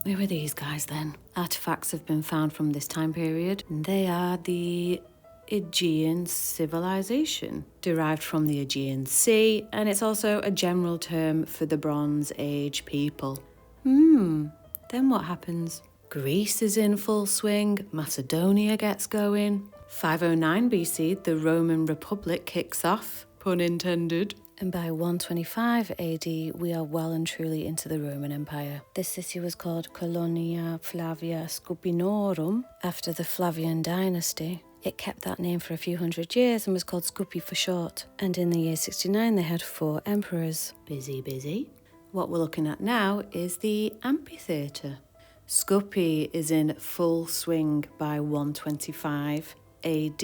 Who are these guys then? Artifacts have been found from this time period. They are the Aegean civilization, derived from the Aegean Sea, and it's also a general term for the Bronze Age people. Then what happens? Greece is in full swing, Macedonia gets going. 509 BC, the Roman Republic kicks off, pun intended. And by 125 AD, we are well and truly into the Roman Empire. This city was called Colonia Flavia Scupinorum after the Flavian dynasty. It kept that name for a few hundred years and was called Scupi for short. And in the year 69, they had 4 emperors. Busy, busy. What we're looking at now is the amphitheatre. Scupi is in full swing by 125 AD,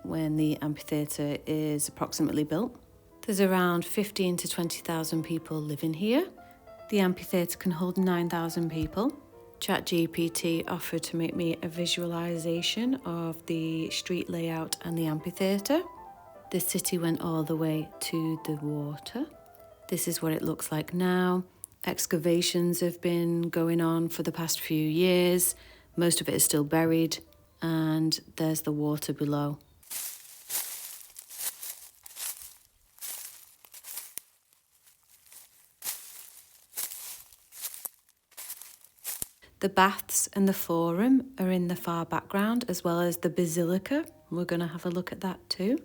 when the amphitheatre is approximately built. There's around 15 to 20,000 people living here. The amphitheatre can hold 9,000 people. ChatGPT offered to make me a visualization of the street layout and the amphitheatre. The city went all the way to the water. This is what it looks like now. Excavations have been going on for the past few years. Most of it is still buried, and there's the water below. The baths and the forum are in the far background, as well as the basilica. We're going to have a look at that too.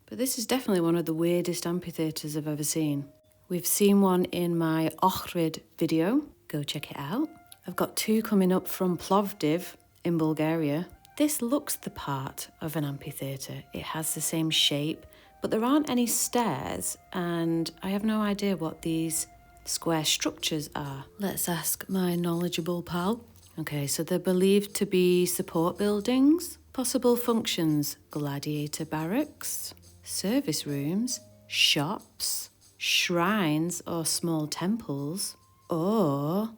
But this is definitely one of the weirdest amphitheatres I've ever seen. We've seen one in my Ohrid video. Go check it out. I've got 2 coming up from Plovdiv in Bulgaria. This looks the part of an amphitheatre. It has the same shape, but there aren't any stairs, and I have no idea what these square structures are. Let's ask my knowledgeable pal. Okay, so they're believed to be support buildings, possible functions, gladiator barracks, service rooms, shops, shrines or small temples, or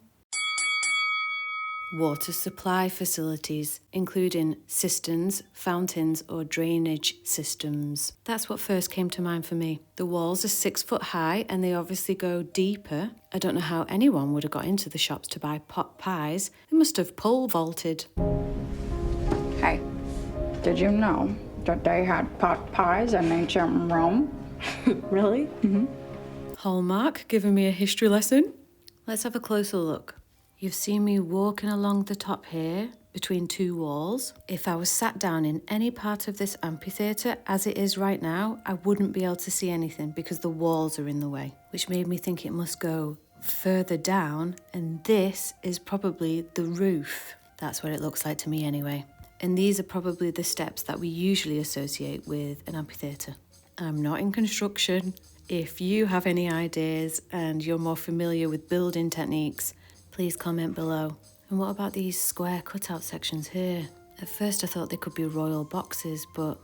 water supply facilities, including cisterns, fountains or drainage systems. That's what first came to mind for me. The walls are 6 foot high and they obviously go deeper. I don't know how anyone would have got into the shops to buy pot pies. They must have pole vaulted. Hey, did you know that they had pot pies in ancient Rome? Really? Mm-hmm. Hallmark giving me a history lesson. Let's have a closer look. You've seen me walking along the top here between 2 walls. If I was sat down in any part of this amphitheatre as it is right now, I wouldn't be able to see anything because the walls are in the way, which made me think it must go further down, and this is probably the roof. That's what it looks like to me anyway. And these are probably the steps that we usually associate with an amphitheatre. I'm not in construction. If you have any ideas and you're more familiar with building techniques, please comment below. And what about these square cutout sections here? At first I thought they could be royal boxes, but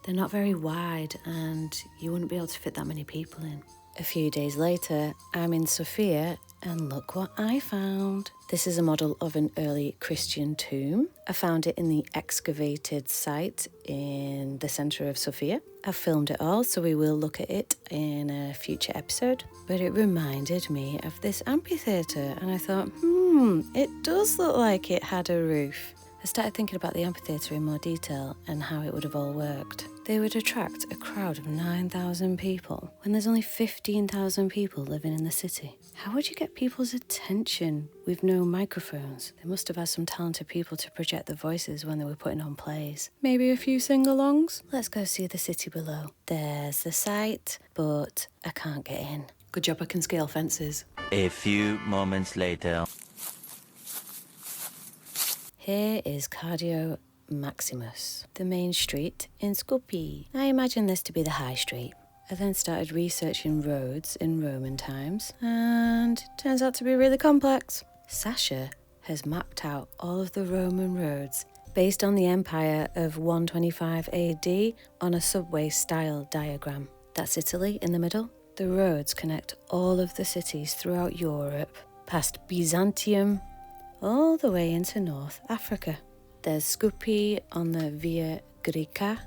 they're not very wide and you wouldn't be able to fit that many people in. A few days later, I'm in Sofia and look what I found. This is a model of an early Christian tomb. I found it in the excavated site in the centre of Sofia. I've filmed it all, so we will look at it in a future episode. But it reminded me of this amphitheatre, and I thought, it does look like it had a roof. I started thinking about the amphitheatre in more detail and how it would have all worked. They would attract a crowd of 9,000 people when there's only 15,000 people living in the city. How would you get people's attention with no microphones? They must have had some talented people to project the voices when they were putting on plays. Maybe a few sing-alongs? Let's go see the city below. There's the site, but I can't get in. Good job I can scale fences. A few moments later. Here is Cardio Maximus, the main street in Scupi. I imagine this to be the high street. I then started researching roads in Roman times, and it turns out to be really complex. Sasha has mapped out all of the Roman roads based on the empire of 125 AD on a subway-style diagram. That's Italy in the middle. The roads connect all of the cities throughout Europe, past Byzantium, all the way into North Africa. There's Scupi on the Via Grica,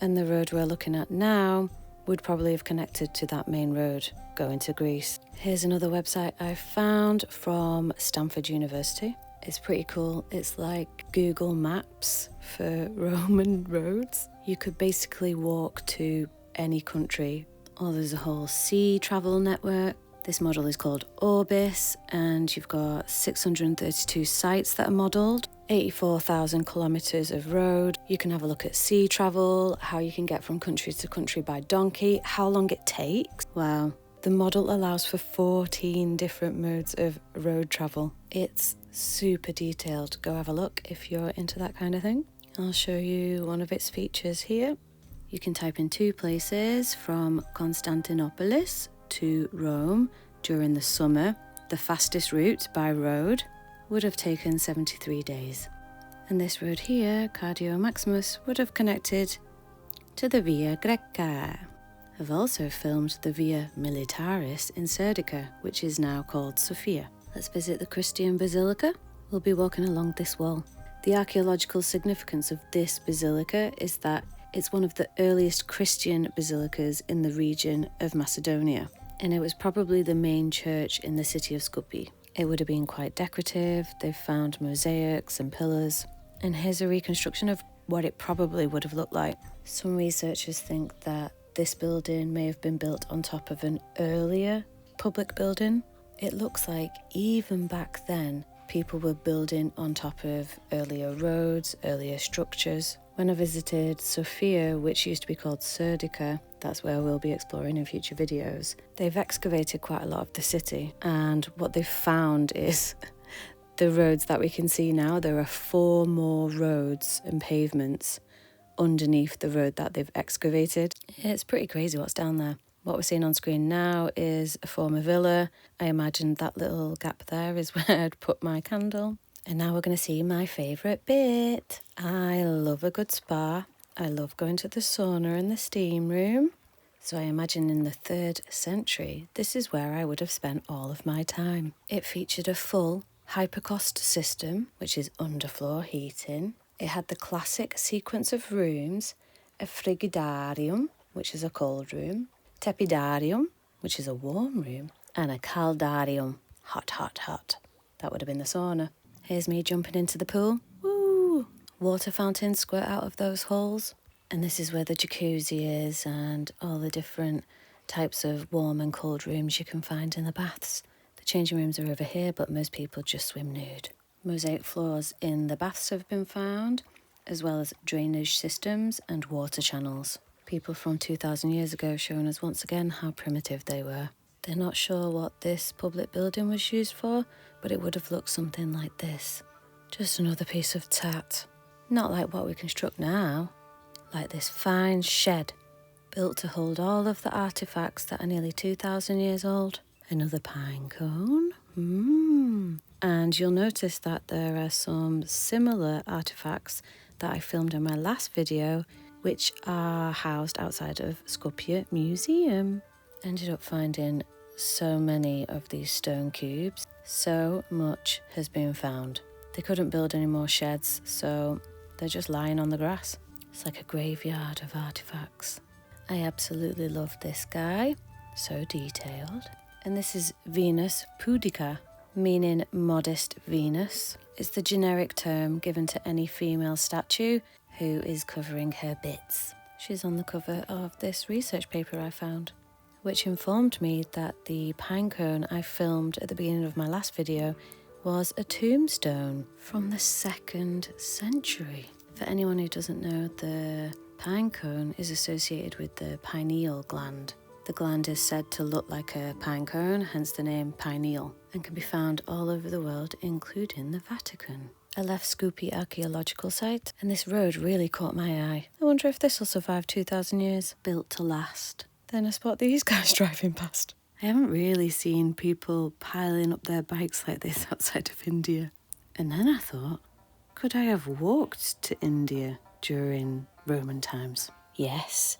and the road we're looking at now would probably have connected to that main road going to Greece. Here's another website I found from Stanford University. It's pretty cool. It's like Google Maps for Roman roads. You could basically walk to any country, or there's a whole sea travel network. This model is called Orbis, and you've got 632 sites that are modelled, 84,000 kilometres of road. You can have a look at sea travel, how you can get from country to country by donkey, how long it takes. Wow. The model allows for 14 different modes of road travel. It's super detailed. Go have a look if you're into that kind of thing. I'll show you one of its features here. You can type in 2 places from Constantinopolis to Rome during the summer. The fastest route by road would have taken 73 days. And this road here, Cardio Maximus, would have connected to the Via Greca. I've also filmed the Via Militaris in Serdica, which is now called Sofia. Let's visit the Christian basilica. We'll be walking along this wall. The archaeological significance of this basilica is that it's one of the earliest Christian basilicas in the region of Macedonia, and it was probably the main church in the city of Scupi. It would have been quite decorative. They've found mosaics and pillars, and here's a reconstruction of what it probably would have looked like. Some researchers think that this building may have been built on top of an earlier public building. It looks like even back then, people were building on top of earlier roads, earlier structures. When I visited Sofia, which used to be called Serdica, that's where we'll be exploring in future videos, they've excavated quite a lot of the city, and what they've found is the roads that we can see now, there are 4 more roads and pavements underneath the road that they've excavated. It's pretty crazy what's down there. What we're seeing on screen now is a former villa. I imagine that little gap there is where I'd put my candle. And now we're going to see my favourite bit. I love a good spa. I love going to the sauna and the steam room. So I imagine in the 3rd century, this is where I would have spent all of my time. It featured a full hypocaust system, which is underfloor heating. It had the classic sequence of rooms, a frigidarium, which is a cold room, tepidarium, which is a warm room, and a caldarium, hot, hot, hot. That would have been the sauna. Here's me jumping into the pool. Woo! Water fountains squirt out of those holes. And this is where the jacuzzi is and all the different types of warm and cold rooms you can find in the baths. The changing rooms are over here, but most people just swim nude. Mosaic floors in the baths have been found, as well as drainage systems and water channels. People from 2,000 years ago showing us once again how primitive they were. They're not sure what this public building was used for, but it would have looked something like this. Just another piece of tat. Not like what we construct now. Like this fine shed, built to hold all of the artefacts that are nearly 2,000 years old. Another pine cone. And you'll notice that there are some similar artefacts that I filmed in my last video, which are housed outside of Skopje Museum. Ended up finding so many of these stone cubes. So much has been found. They couldn't build any more sheds, so they're just lying on the grass. It's like a graveyard of artifacts. I absolutely love this guy. So detailed. And this is Venus Pudica, meaning modest Venus. It's the generic term given to any female statue who is covering her bits. She's on the cover of this research paper I found, which informed me that the pinecone I filmed at the beginning of my last video was a tombstone from the 2nd century. For anyone who doesn't know, the pinecone is associated with the pineal gland. The gland is said to look like a pinecone, hence the name pineal, and can be found all over the world, including the Vatican. I left Scupi Archeological Site, and this road really caught my eye. I wonder if this will survive 2,000 years. Built to last. Then I spot these guys driving past. I haven't really seen people piling up their bikes like this outside of India. And then I thought, could I have walked to India during Roman times? Yes,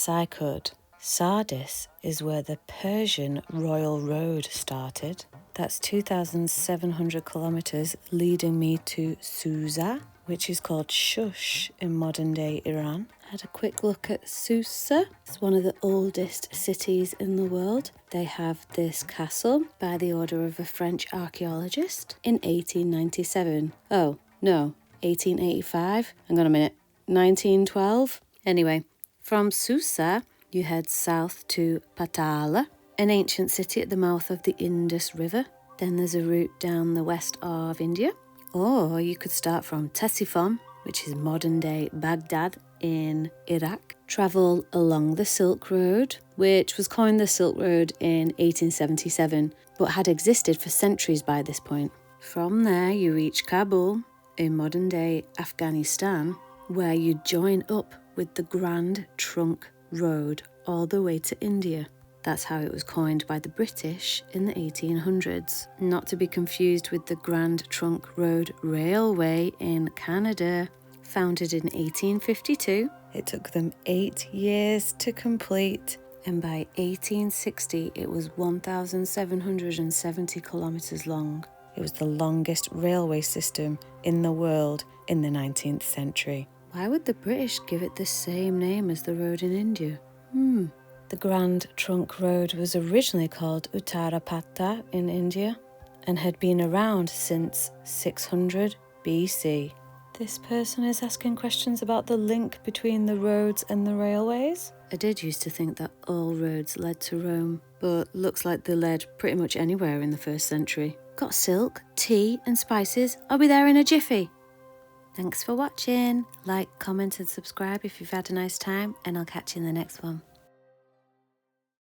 I could. Sardis is where the Persian Royal Road started. That's 2,700 kilometres leading me to Susa, which is called Shush in modern-day Iran. Had a quick look at Susa. It's one of the oldest cities in the world. They have this castle by the order of a French archaeologist in 1897. Oh, no, 1885. Hang on a minute. 1912? Anyway, from Susa, you head south to Patala, an ancient city at the mouth of the Indus River. Then there's a route down the west of India. Or you could start from Ctesiphon, which is modern-day Baghdad in Iraq. Travel along the Silk Road, which was coined the Silk Road in 1877, but had existed for centuries by this point. From there, you reach Kabul in modern-day Afghanistan, where you join up with the Grand Trunk Road all the way to India. That's how it was coined by the British in the 1800s. Not to be confused with the Grand Trunk Road Railway in Canada. Founded in 1852, it took them 8 years to complete, and by 1860 it was 1,770 kilometres long. It was the longest railway system in the world in the 19th century. Why would the British give it the same name as the road in India? The Grand Trunk Road was originally called Uttarapatha in India and had been around since 600 BC. This person is asking questions about the link between the roads and the railways. I did used to think that all roads led to Rome, but looks like they led pretty much anywhere in the 1st century. Got silk, tea and spices. I'll be there in a jiffy. Thanks for watching. Like, comment and subscribe if you've had a nice time, and I'll catch you in the next one.